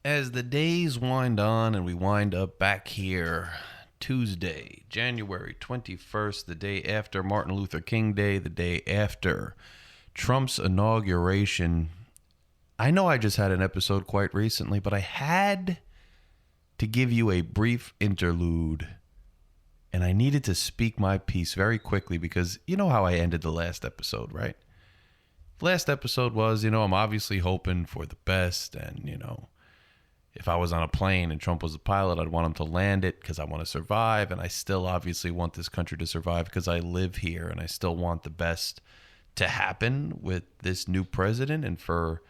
As the days wind on and we wind up back here, Tuesday, January 21st, the day after Martin Luther King Day, the day after Trump's inauguration. I know I just had an episode quite recently, but I had to give you a brief interlude, and I needed to speak my piece very quickly because you know how I ended the last episode, right? Last episode was, I'm obviously hoping for the best, and, if I was on a plane and Trump was the pilot, I'd want him to land it because I want to survive. And I still obviously want this country to survive because I live here, and I still want the best to happen with this new president. And for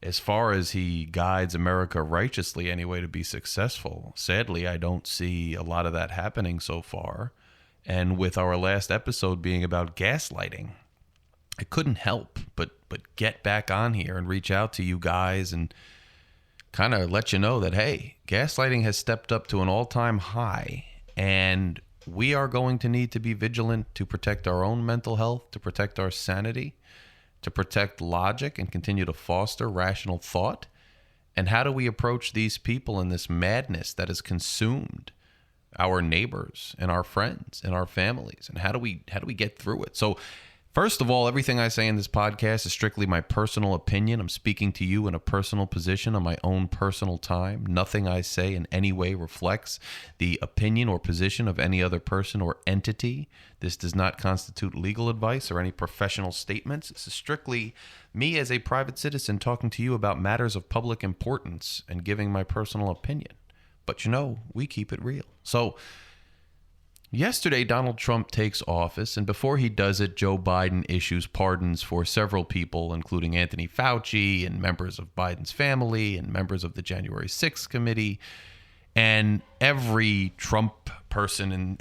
as far as he guides America righteously anyway to be successful, sadly, I don't see a lot of that happening so far. And with our last episode being about gaslighting, I couldn't help but get back on here and reach out to you guys and kind of let you know that, hey, gaslighting has stepped up to an all-time high, and we are going to need to be vigilant to protect our own mental health, to protect our sanity, to protect logic and continue to foster rational thought. And how do we approach these people in this madness that has consumed our neighbors and our friends and our families? And how do we get through it? So first of all, everything I say in this podcast is strictly my personal opinion. I'm speaking to you in a personal position on my own personal time. Nothing I say in any way reflects the opinion or position of any other person or entity. This does not constitute legal advice or any professional statements. This is strictly me as a private citizen talking to you about matters of public importance and giving my personal opinion. But we keep it real. So yesterday, Donald Trump takes office, and before he does it, Joe Biden issues pardons for several people, including Anthony Fauci and members of Biden's family and members of the January 6th committee. And every Trump person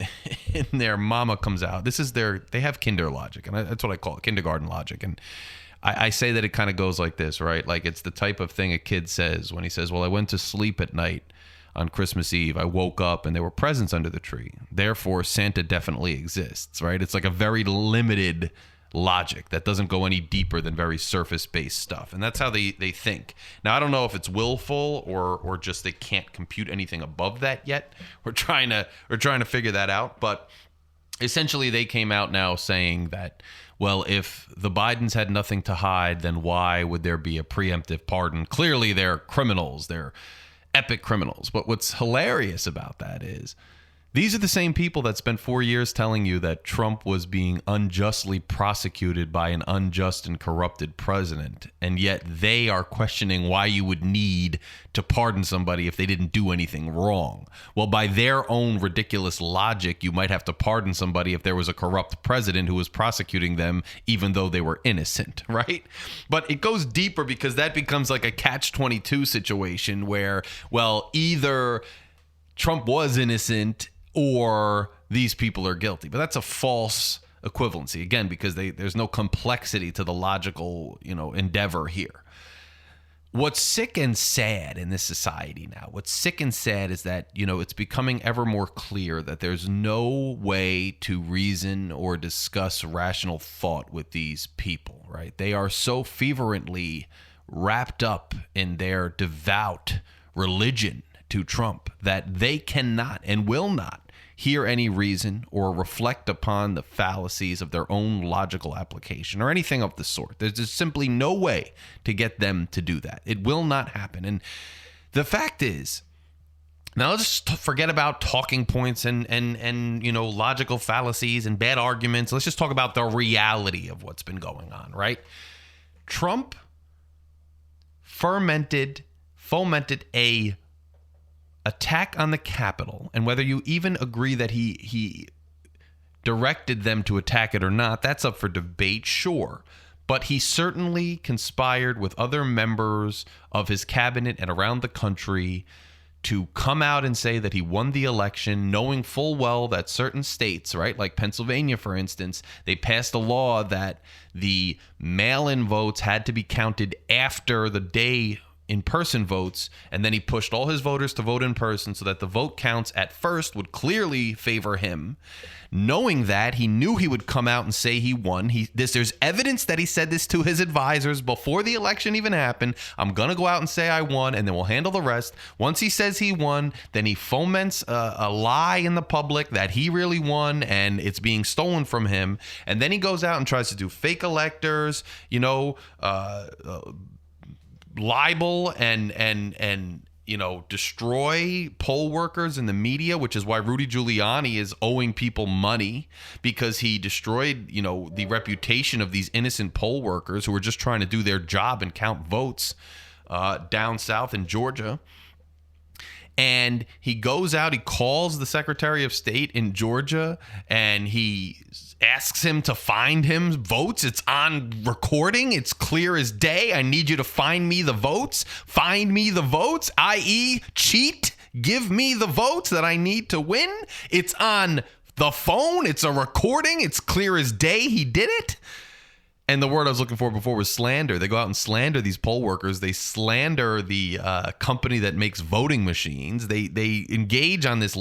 in their mama comes out. They have kinder logic, and that's what I call it, kindergarten logic. And I say that it kind of goes like this, right? Like it's the type of thing a kid says when he says, well, I went to sleep at night on Christmas Eve. I woke up and there were presents under the tree. Therefore, Santa definitely exists, right? It's like a very limited logic that doesn't go any deeper than very surface-based stuff. And that's how they think. Now, I don't know if it's willful or just they can't compute anything above that yet. We're trying to figure that out. But essentially, they came out now saying that, well, if the Bidens had nothing to hide, then why would there be a preemptive pardon? Clearly, they're criminals. They're epic criminals. But what's hilarious about that is these are the same people that spent 4 years telling you that Trump was being unjustly prosecuted by an unjust and corrupted president. And yet they are questioning why you would need to pardon somebody if they didn't do anything wrong. Well, by their own ridiculous logic, you might have to pardon somebody if there was a corrupt president who was prosecuting them, even though they were innocent, right? But it goes deeper because that becomes like a catch-22 situation where, well, either Trump was innocent or these people are guilty. But that's a false equivalency, again, because there's no complexity to the logical, endeavor here. What's sick and sad in this society now, what's sick and sad is that, it's becoming ever more clear that there's no way to reason or discuss rational thought with these people, right? They are so fervently wrapped up in their devout religion to Trump that they cannot and will not hear any reason or reflect upon the fallacies of their own logical application or anything of the sort. There's just simply no way to get them to do that. It will not happen. And the fact is, now let's forget about talking points and logical fallacies and bad arguments. Let's just talk about the reality of what's been going on, right? Trump fomented a attack on the Capitol, and whether you even agree that he directed them to attack it or not, that's up for debate, sure. But he certainly conspired with other members of his cabinet and around the country to come out and say that he won the election, knowing full well that certain states, right, like Pennsylvania, for instance, they passed a law that the mail-in votes had to be counted after the day in-person votes, and then he pushed all his voters to vote in person so that the vote counts at first would clearly favor him. Knowing that, he knew he would come out and say he won. There's evidence that he said this to his advisors before the election even happened. I'm going to go out and say I won, and then we'll handle the rest. Once he says he won, then he foments a lie in the public that he really won and it's being stolen from him. And then he goes out and tries to do fake electors, libel and destroy poll workers in the media, which is why Rudy Giuliani is owing people money, because he destroyed, the reputation of these innocent poll workers who were just trying to do their job and count votes down south in Georgia. And he goes out, he calls the Secretary of State in Georgia, and he asks him to find him votes. It's on recording. It's clear as day. I need you to find me the votes. Find me the votes, i.e. cheat. Give me the votes that I need to win. It's on the phone. It's a recording. It's clear as day he did it. And the word I was looking for before was slander. They go out and slander these poll workers. They slander the company that makes voting machines. They engage on this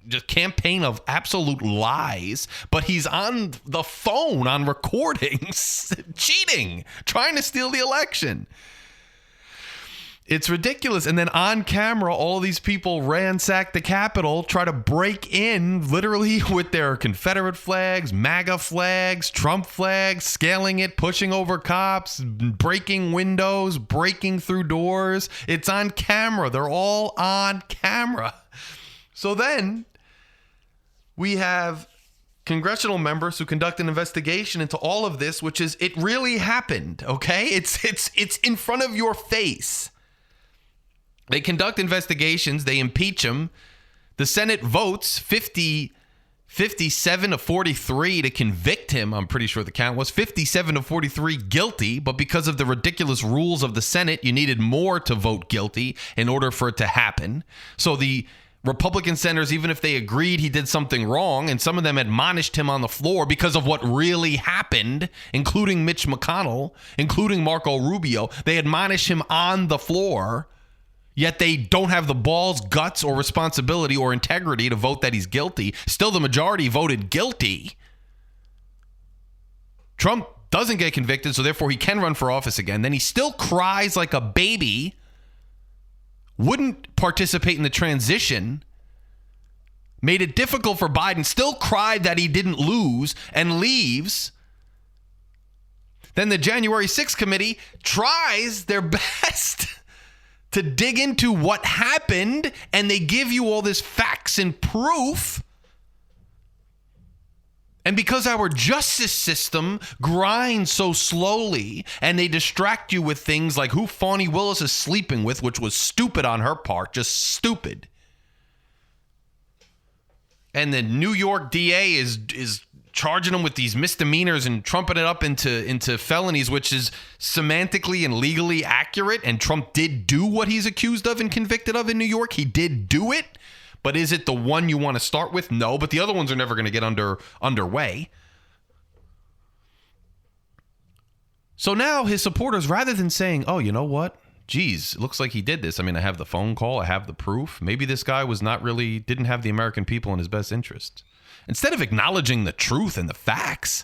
just campaign of absolute lies. But he's on the phone on recordings, cheating, trying to steal the election. It's ridiculous. And then on camera, all these people ransack the Capitol, try to break in literally with their Confederate flags, MAGA flags, Trump flags, scaling it, pushing over cops, breaking windows, breaking through doors. It's on camera. They're all on camera. So then we have congressional members who conduct an investigation into all of this, which is, it really happened, okay? It's in front of your face. They conduct investigations. They impeach him. The Senate votes 57 to 43 to convict him. I'm pretty sure the count was 57 to 43 guilty. But because of the ridiculous rules of the Senate, you needed more to vote guilty in order for it to happen. So the Republican senators, even if they agreed he did something wrong, and some of them admonished him on the floor because of what really happened, including Mitch McConnell, including Marco Rubio, they admonish him on the floor. Yet they don't have the balls, guts, or responsibility or integrity to vote that he's guilty. Still, the majority voted guilty. Trump doesn't get convicted, so therefore he can run for office again. Then he still cries like a baby, wouldn't participate in the transition, made it difficult for Biden, still cried that he didn't lose, and leaves. Then the January 6th committee tries their best to dig into what happened, and they give you all this facts and proof. And because our justice system grinds so slowly, and they distract you with things like who Fani Willis is sleeping with, which was stupid on her part, just stupid. And the New York DA is charging him with these misdemeanors and trumping it up into felonies, which is semantically and legally accurate. And Trump did do what he's accused of and convicted of in New York. He did do it. But is it the one you want to start with? No, but the other ones are never going to get underway. So now his supporters, rather than saying, oh, you know what? Geez, it looks like he did this. I mean, I have the phone call. I have the proof. Maybe this guy didn't have the American people in his best interest. Instead of acknowledging the truth and the facts,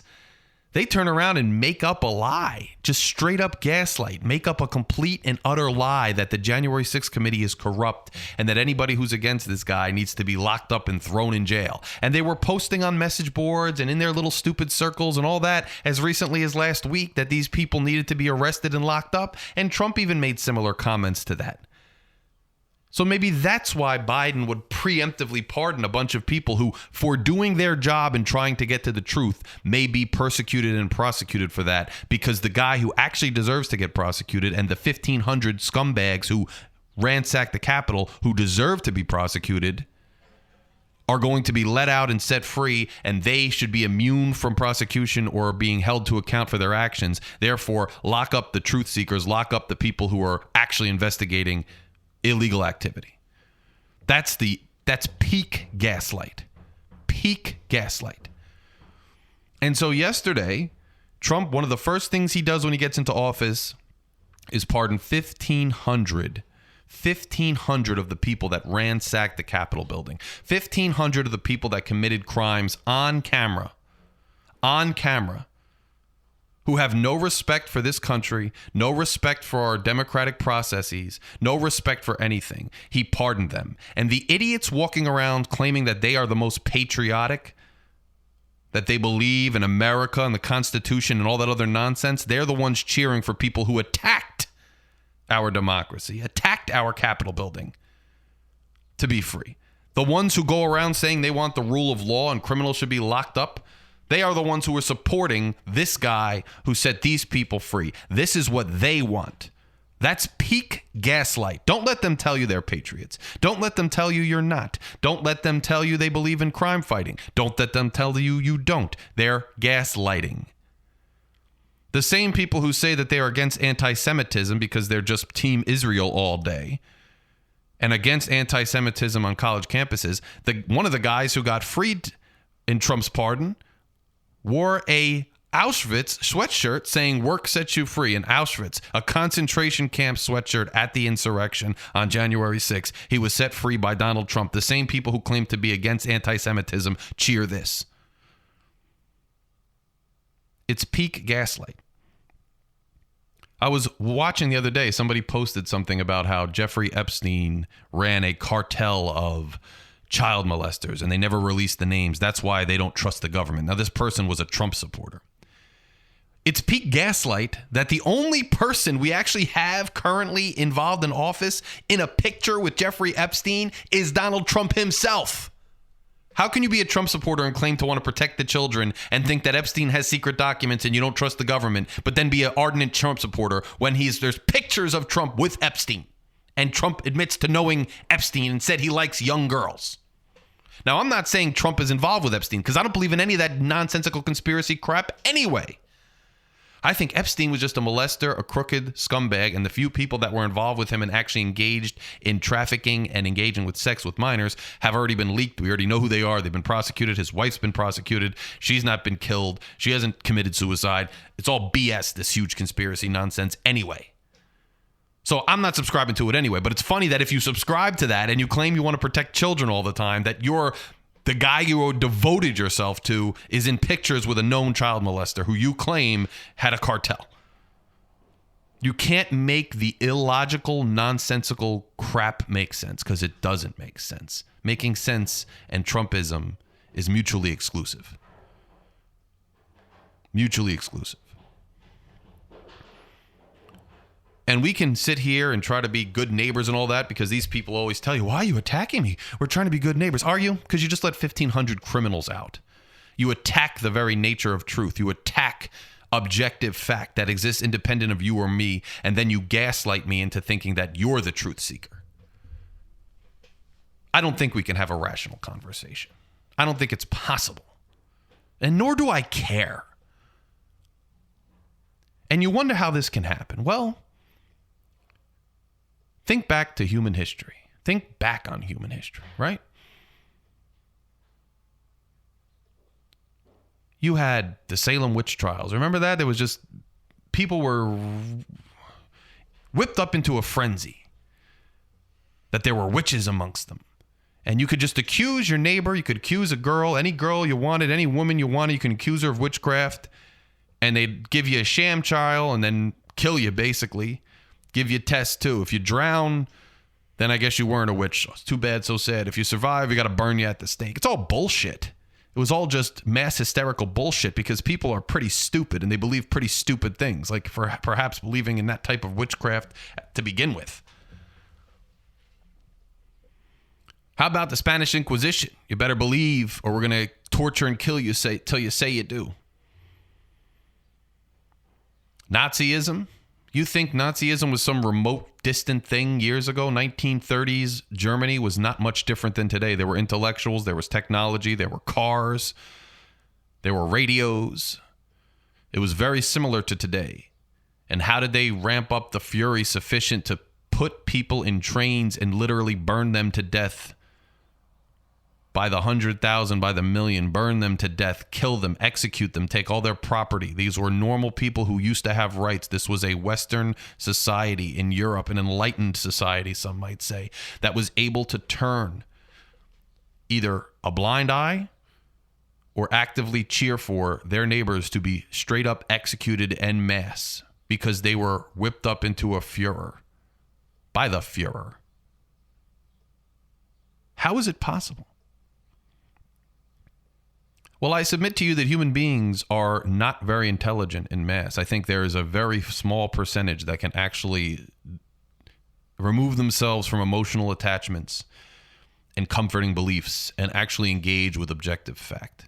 they turn around and make up a lie, just straight up gaslight, make up a complete and utter lie that the January 6th committee is corrupt and that anybody who's against this guy needs to be locked up and thrown in jail. And they were posting on message boards and in their little stupid circles and all that as recently as last week that these people needed to be arrested and locked up. And Trump even made similar comments to that. So maybe that's why Biden would preemptively pardon a bunch of people who, for doing their job and trying to get to the truth, may be persecuted and prosecuted for that, because the guy who actually deserves to get prosecuted and the 1,500 scumbags who ransacked the Capitol who deserve to be prosecuted are going to be let out and set free, and they should be immune from prosecution or being held to account for their actions. Therefore, lock up the truth seekers, lock up the people who are actually investigating illegal activity. That's peak gaslight. Peak gaslight. And so yesterday, Trump, one of the first things he does when he gets into office is pardon 1,500 of the people that ransacked the Capitol building. 1,500 of the people that committed crimes on camera, who have no respect for this country, no respect for our democratic processes, no respect for anything. He pardoned them. And the idiots walking around claiming that they are the most patriotic, that they believe in America and the Constitution and all that other nonsense, they're the ones cheering for people who attacked our democracy, attacked our Capitol building to be free. The ones who go around saying they want the rule of law and criminals should be locked up, they are the ones who are supporting this guy who set these people free. This is what they want. That's peak gaslight. Don't let them tell you they're patriots. Don't let them tell you you're not. Don't let them tell you they believe in crime fighting. Don't let them tell you you don't. They're gaslighting. The same people who say that they are against anti-Semitism because they're just Team Israel all day and against anti-Semitism on college campuses, one of the guys who got freed in Trump's pardon wore a Auschwitz sweatshirt saying work sets you free in Auschwitz, a concentration camp sweatshirt at the insurrection on January 6th. He was set free by Donald Trump. The same people who claim to be against anti-Semitism cheer this. It's peak gaslight. I was watching the other day, somebody posted something about how Jeffrey Epstein ran a cartel of child molesters and they never released the names. That's why they don't trust the government. Now, this person was a Trump supporter. It's peak gaslight that the only person we actually have currently involved in office in a picture with Jeffrey Epstein is Donald Trump himself. How can you be a Trump supporter and claim to want to protect the children and think that Epstein has secret documents and you don't trust the government, but then be an ardent Trump supporter when there's pictures of Trump with Epstein and Trump admits to knowing Epstein and said he likes young girls? Now, I'm not saying Trump is involved with Epstein because I don't believe in any of that nonsensical conspiracy crap anyway. I think Epstein was just a molester, a crooked scumbag, and the few people that were involved with him and actually engaged in trafficking and engaging with sex with minors have already been leaked. We already know who they are. They've been prosecuted. His wife's been prosecuted. She's not been killed. She hasn't committed suicide. It's all BS, this huge conspiracy nonsense anyway. So I'm not subscribing to it anyway, but it's funny that if you subscribe to that and you claim you want to protect children all the time, that you're the guy you devoted yourself to is in pictures with a known child molester who you claim had a cartel. You can't make the illogical, nonsensical crap make sense because it doesn't make sense. Making sense and Trumpism is mutually exclusive. Mutually exclusive. And we can sit here and try to be good neighbors and all that because these people always tell you, why are you attacking me? We're trying to be good neighbors. Are you? Because you just let 1,500 criminals out. You attack the very nature of truth. You attack objective fact that exists independent of you or me, and then you gaslight me into thinking that you're the truth seeker. I don't think we can have a rational conversation. I don't think it's possible. And nor do I care. And you wonder how this can happen. Well, think back to human history. Think back on human history, right? You had the Salem witch trials. Remember that? There was just, people were whipped up into a frenzy that there were witches amongst them. And you could just accuse your neighbor. You could accuse a girl, any girl you wanted, any woman you wanted. You can accuse her of witchcraft. And they'd give you a sham trial and then kill you, basically. Give you tests, too. If you drown, then I guess you weren't a witch. It's too bad, so sad. If you survive, we got to burn you at the stake. It's all bullshit. It was all just mass hysterical bullshit because people are pretty stupid and they believe pretty stupid things, like perhaps believing in that type of witchcraft to begin with. How about the Spanish Inquisition? You better believe or we're going to torture and kill you till you say you do. Nazism? You think Nazism was some remote, distant thing years ago? 1930s Germany was not much different than today. There were intellectuals, there was technology, there were cars, there were radios. It was very similar to today. And how did they ramp up the fury sufficient to put people in trains and literally burn them to death by the 100,000, by the million, burn them to death, kill them, execute them, take all their property. These were normal people who used to have rights. This was a Western society in Europe, an enlightened society, some might say, that was able to turn either a blind eye or actively cheer for their neighbors to be straight up executed en masse because they were whipped up into a furor by the Fuhrer. How is it possible? Well, I submit to you that human beings are not very intelligent in mass. I think there is a very small percentage that can actually remove themselves from emotional attachments and comforting beliefs and actually engage with objective fact.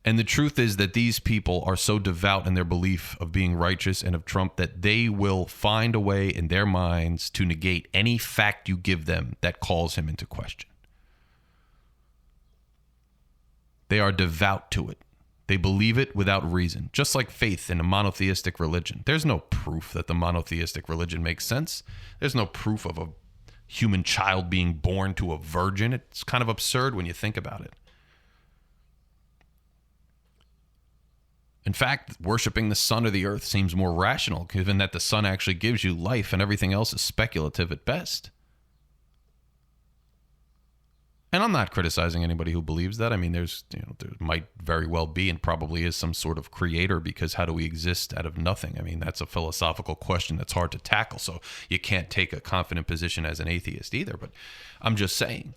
And the truth is that these people are so devout in their belief of being righteous and of Trump that they will find a way in their minds to negate any fact you give them that calls him into question. They are devout to it. They believe it without reason, just like faith in a monotheistic religion. There's no proof that the monotheistic religion makes sense. There's no proof of a human child being born to a virgin. It's kind of absurd when you think about it. In fact, worshiping the sun or the earth seems more rational, given that the sun actually gives you life and everything else is speculative at best. And I'm not criticizing anybody who believes that. I mean, there might very well be and probably is some sort of creator, because how do we exist out of nothing? I mean, that's a philosophical question that's hard to tackle. So you can't take a confident position as an atheist either. But I'm just saying,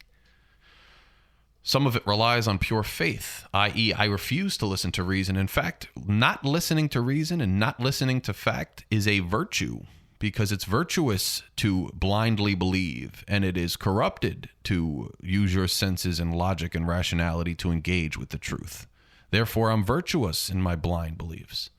some of it relies on pure faith, i.e., I refuse to listen to reason. In fact, not listening to reason and not listening to fact is a virtue, because it's virtuous to blindly believe, and it is corrupted to use your senses and logic and rationality to engage with the truth. Therefore, I'm virtuous in my blind beliefs.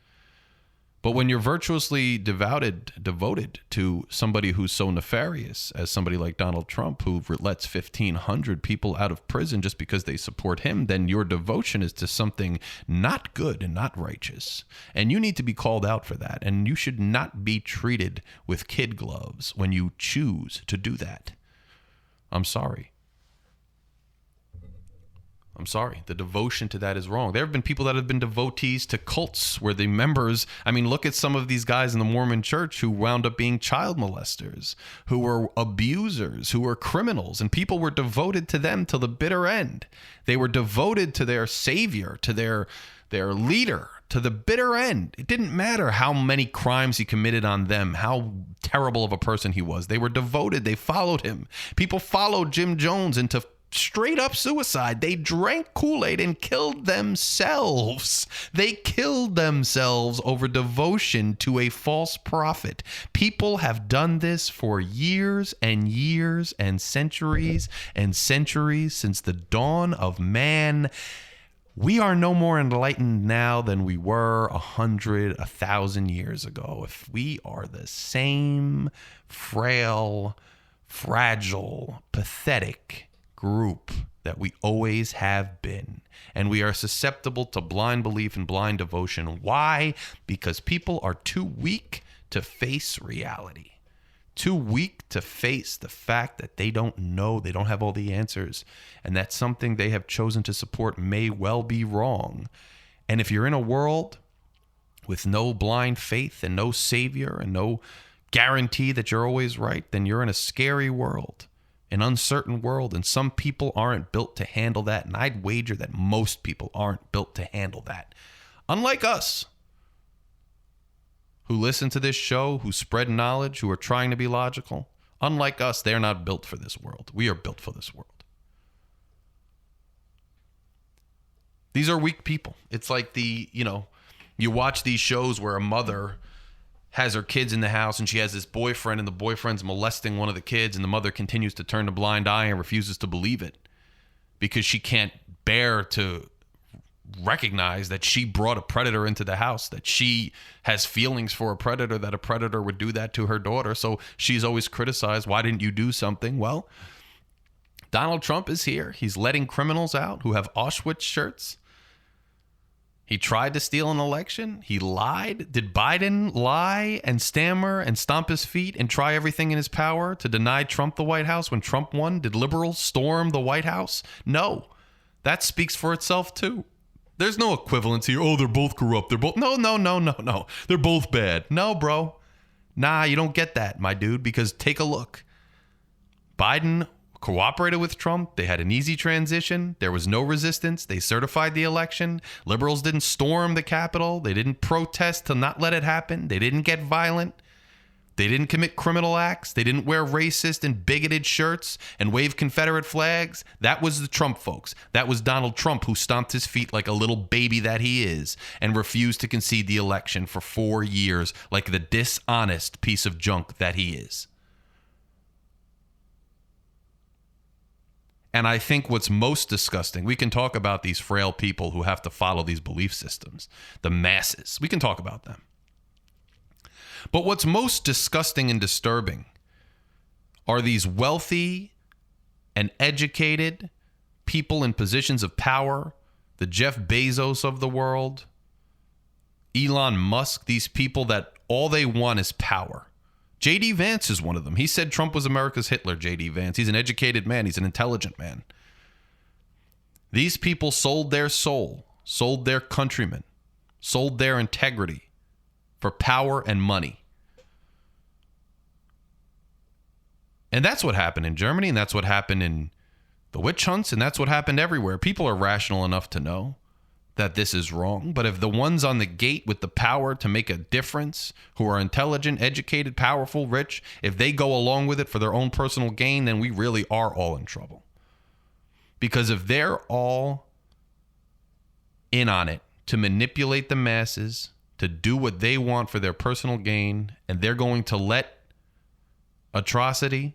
But when you're virtuously devoted to somebody who's so nefarious as somebody like Donald Trump, who lets 1,500 people out of prison just because they support him, then your devotion is to something not good and not righteous. And you need to be called out for that. And you should not be treated with kid gloves when you choose to do that. I'm sorry. I'm sorry. The devotion to that is wrong. There have been people that have been devotees to cults where the members, I mean, look at some of these guys in the Mormon church who wound up being child molesters, who were abusers, who were criminals, and people were devoted to them till the bitter end. They were devoted to their savior, to their leader, to the bitter end. It didn't matter how many crimes he committed on them, how terrible of a person he was. They were devoted. They followed him. People followed Jim Jones into straight up suicide. They drank Kool-Aid and killed themselves. They killed themselves over devotion to a false prophet. People have done this for years and years and centuries since the dawn of man. We are no more enlightened now than we were 100, 1,000 years ago. If we are the same frail, fragile, pathetic group that we always have been, and we are susceptible to blind belief and blind devotion. Why? Because people are too weak to face reality, too weak to face the fact that they don't know, they don't have all the answers, and that something they have chosen to support may well be wrong. And if you're in a world with no blind faith and no savior and no guarantee that you're always right, then you're in a scary world, an uncertain world, and some people aren't built to handle that, and I'd wager that most people aren't built to handle that. Unlike us, who listen to this show, who spread knowledge, who are trying to be logical, unlike us, they're not built for this world. We are built for this world. These are weak people. It's like you watch these shows where a mother has her kids in the house and she has this boyfriend, and the boyfriend's molesting one of the kids, and the mother continues to turn a blind eye and refuses to believe it because she can't bear to recognize that she brought a predator into the house, that she has feelings for a predator, that a predator would do that to her daughter. So she's always criticized, why didn't you do something? Well, Donald Trump is here. He's letting criminals out who have Auschwitz shirts. He tried to steal an election. He lied. Did Biden lie and stammer and stomp his feet and try everything in his power to deny Trump the White House when Trump won? Did liberals storm the White House? No. That speaks for itself, too. There's no equivalence here. Oh, they're both corrupt. They're both... No. They're both bad. No, bro. Nah, you don't get that, my dude, because take a look. Biden cooperated with Trump. They had an easy transition. There was no resistance. They certified the election. Liberals didn't storm the Capitol. They didn't protest to not let it happen. They didn't get violent. They didn't commit criminal acts. They didn't wear racist and bigoted shirts and wave Confederate flags. That was the Trump folks. That was Donald Trump, who stomped his feet like a little baby that he is and refused to concede the election for 4 years like the dishonest piece of junk that he is. And I think what's most disgusting, we can talk about these frail people who have to follow these belief systems, the masses. We can talk about them. But what's most disgusting and disturbing are these wealthy and educated people in positions of power, the Jeff Bezos of the world, Elon Musk, these people that all they want is power. J.D. Vance is one of them. He said Trump was America's Hitler, J.D. Vance. He's an educated man. He's an intelligent man. These people sold their soul, sold their countrymen, sold their integrity for power and money. And that's what happened in Germany, and that's what happened in the witch hunts, and that's what happened everywhere. People are rational enough to know that this is wrong. But if the ones on the gate with the power to make a difference, who are intelligent, educated, powerful, rich, if they go along with it for their own personal gain, then we really are all in trouble. Because if they're all in on it to manipulate the masses, to do what they want for their personal gain, and they're going to let atrocity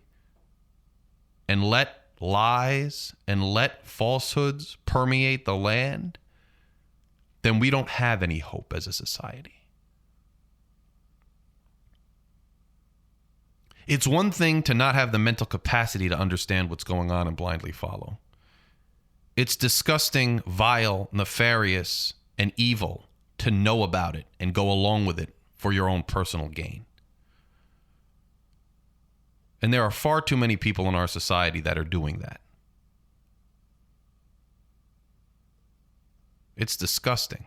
and let lies and let falsehoods permeate the land, then we don't have any hope as a society. It's one thing to not have the mental capacity to understand what's going on and blindly follow. It's disgusting, vile, nefarious, and evil to know about it and go along with it for your own personal gain. And there are far too many people in our society that are doing that. It's disgusting.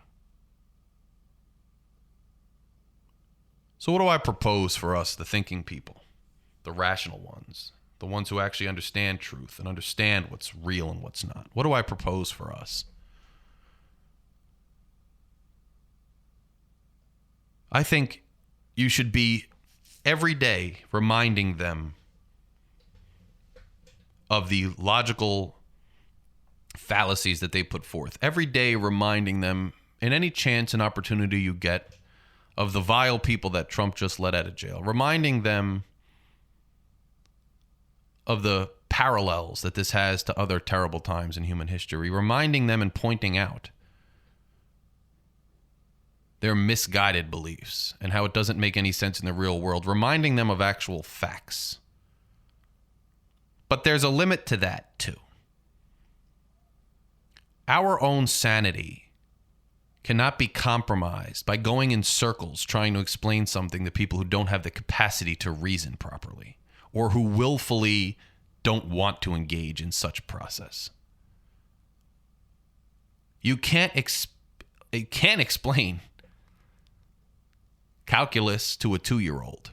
So what do I propose for us, the thinking people, the rational ones, the ones who actually understand truth and understand what's real and what's not? What do I propose for us? I think you should be every day reminding them of the logical fallacies that they put forth. Every day reminding them, in any chance and opportunity you get, of the vile people that Trump just let out of jail. Reminding them of the parallels that this has to other terrible times in human history. Reminding them and pointing out their misguided beliefs and how it doesn't make any sense in the real world. Reminding them of actual facts. But there's a limit to that, too. Our own sanity cannot be compromised by going in circles trying to explain something to people who don't have the capacity to reason properly or who willfully don't want to engage in such process. You can't explain calculus to a 2-year-old.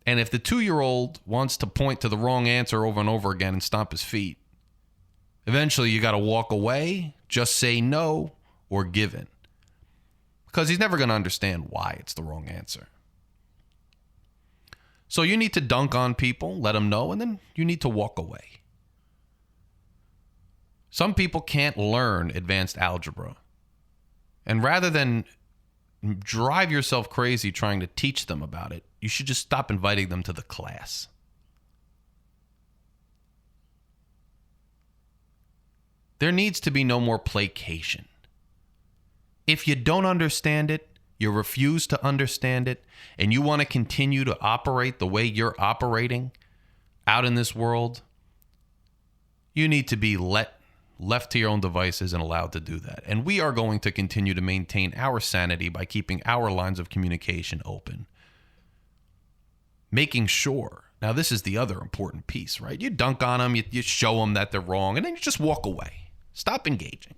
And if the 2-year-old wants to point to the wrong answer over and over again and stomp his feet, eventually you got to walk away, just say no, or give in. Because he's never going to understand why it's the wrong answer. So you need to dunk on people, let them know, and then you need to walk away. Some people can't learn advanced algebra. And rather than drive yourself crazy trying to teach them about it, you should just stop inviting them to the class. There needs to be no more placation. If you don't understand it, you refuse to understand it, and you want to continue to operate the way you're operating out in this world, you need to be let left to your own devices and allowed to do that. And we are going to continue to maintain our sanity by keeping our lines of communication open. Making sure. Now, this is the other important piece, right? You dunk on them, you show them that they're wrong, and then you just walk away. Stop engaging.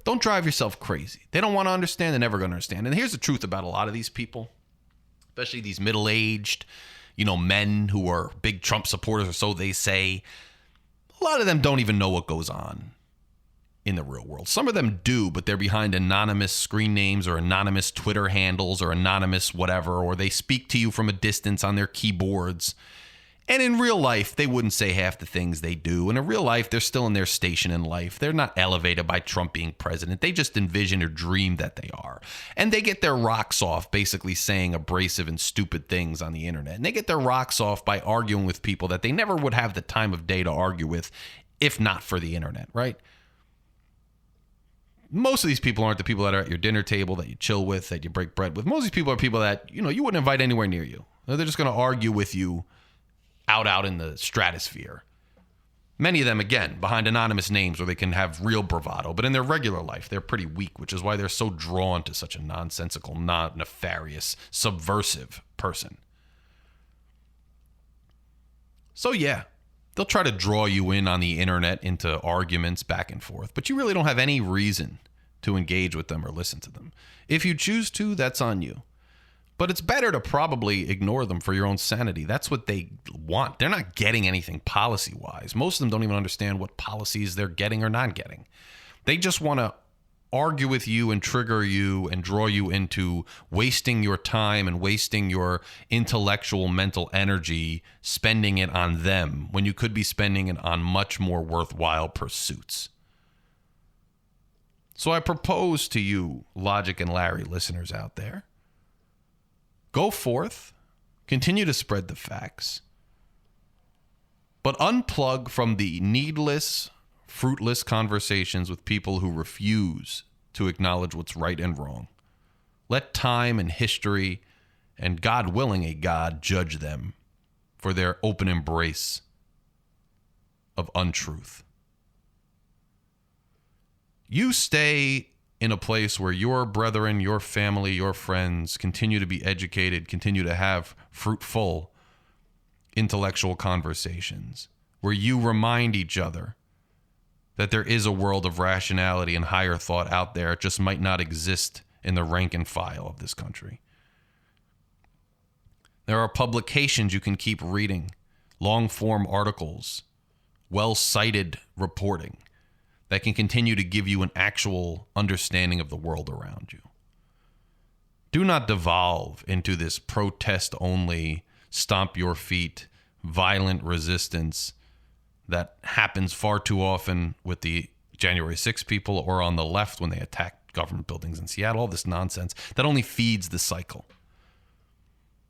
Don't drive yourself crazy. They don't want to understand. They're never going to understand. And here's the truth about a lot of these people, especially these middle-aged, men who are big Trump supporters, or so they say. A lot of them don't even know what goes on in the real world. Some of them do, but they're behind anonymous screen names or anonymous Twitter handles or anonymous whatever, or they speak to you from a distance on their keyboards. And in real life, they wouldn't say half the things they do. And in real life, they're still in their station in life. They're not elevated by Trump being president. They just envision or dream that they are. And they get their rocks off basically saying abrasive and stupid things on the internet. And they get their rocks off by arguing with people that they never would have the time of day to argue with if not for the internet, right? Most of these people aren't the people that are at your dinner table, that you chill with, that you break bread with. Most of these people are people that, you wouldn't invite anywhere near you. They're just going to argue with you out in the stratosphere. Many of them, again, behind anonymous names where they can have real bravado, but in their regular life, they're pretty weak, which is why they're so drawn to such a nonsensical, nefarious, subversive person. So yeah, they'll try to draw you in on the internet into arguments back and forth, but you really don't have any reason to engage with them or listen to them. If you choose to, that's on you. But it's better to probably ignore them for your own sanity. That's what they want. They're not getting anything policy-wise. Most of them don't even understand what policies they're getting or not getting. They just want to argue with you and trigger you and draw you into wasting your time and wasting your intellectual, mental energy, spending it on them when you could be spending it on much more worthwhile pursuits. So I propose to you, Logic and Larry listeners out there, go forth, continue to spread the facts, but unplug from the needless, fruitless conversations with people who refuse to acknowledge what's right and wrong. Let time and history, and God willing a God, judge them for their open embrace of untruth. You stay in a place where your brethren, your family, your friends continue to be educated, continue to have fruitful intellectual conversations, where you remind each other that there is a world of rationality and higher thought out there. It just might not exist in the rank and file of this country. There are publications you can keep reading, long-form articles, well-cited reporting that can continue to give you an actual understanding of the world around you. Do not devolve into this protest-only, stomp your feet, violent resistance that happens far too often with the January 6 people or on the left when they attack government buildings in Seattle. All this nonsense that only feeds the cycle.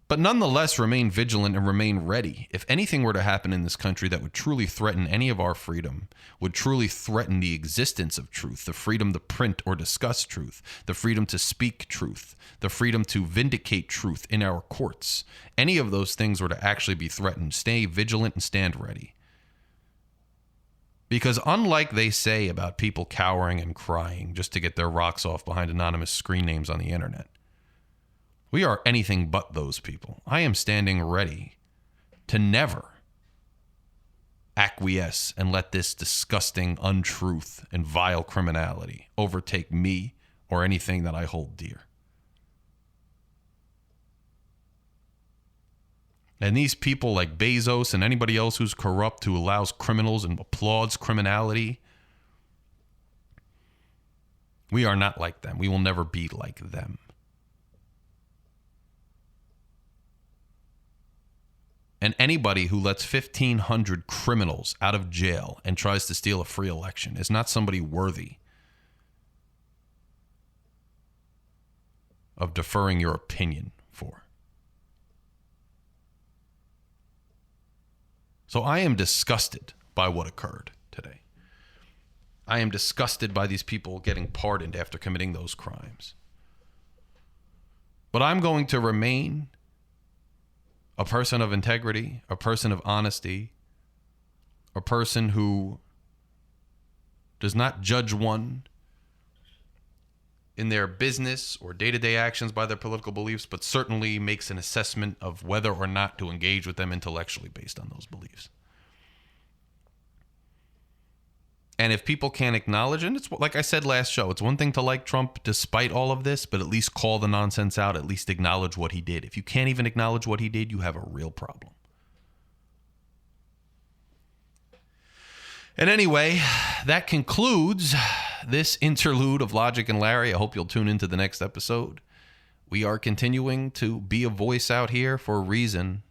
But nonetheless, remain vigilant and remain ready. If anything were to happen in this country that would truly threaten any of our freedom, would truly threaten the existence of truth, the freedom to print or discuss truth, the freedom to speak truth, the freedom to vindicate truth in our courts, any of those things were to actually be threatened, stay vigilant and stand ready. Because unlike they say about people cowering and crying just to get their rocks off behind anonymous screen names on the internet, we are anything but those people. I am standing ready to never acquiesce and let this disgusting untruth and vile criminality overtake me or anything that I hold dear. And these people like Bezos and anybody else who's corrupt, who allows criminals and applauds criminality, we are not like them. We will never be like them. And anybody who lets 1,500 criminals out of jail and tries to steal a free election is not somebody worthy of deferring your opinion for. So I am disgusted by what occurred today. I am disgusted by these people getting pardoned after committing those crimes. But I'm going to remain a person of integrity, a person of honesty, a person who does not judge one in their business or day-to-day actions by their political beliefs, but certainly makes an assessment of whether or not to engage with them intellectually based on those beliefs. And if people can't acknowledge, and it's like I said last show, it's one thing to like Trump despite all of this, but at least call the nonsense out, at least acknowledge what he did. If you can't even acknowledge what he did, you have a real problem. And anyway, that concludes this interlude of Logic and Larry. I hope you'll tune into the next episode. We are continuing to be a voice out here for a reason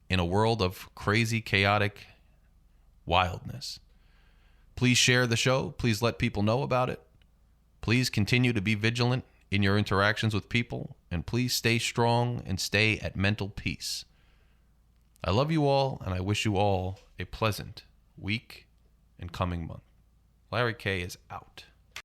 in a world of crazy, chaotic wildness. Please share the show. Please let people know about it. Please continue to be vigilant in your interactions with people. And please stay strong and stay at mental peace. I love you all, and I wish you all a pleasant week and coming month. Larry K is out.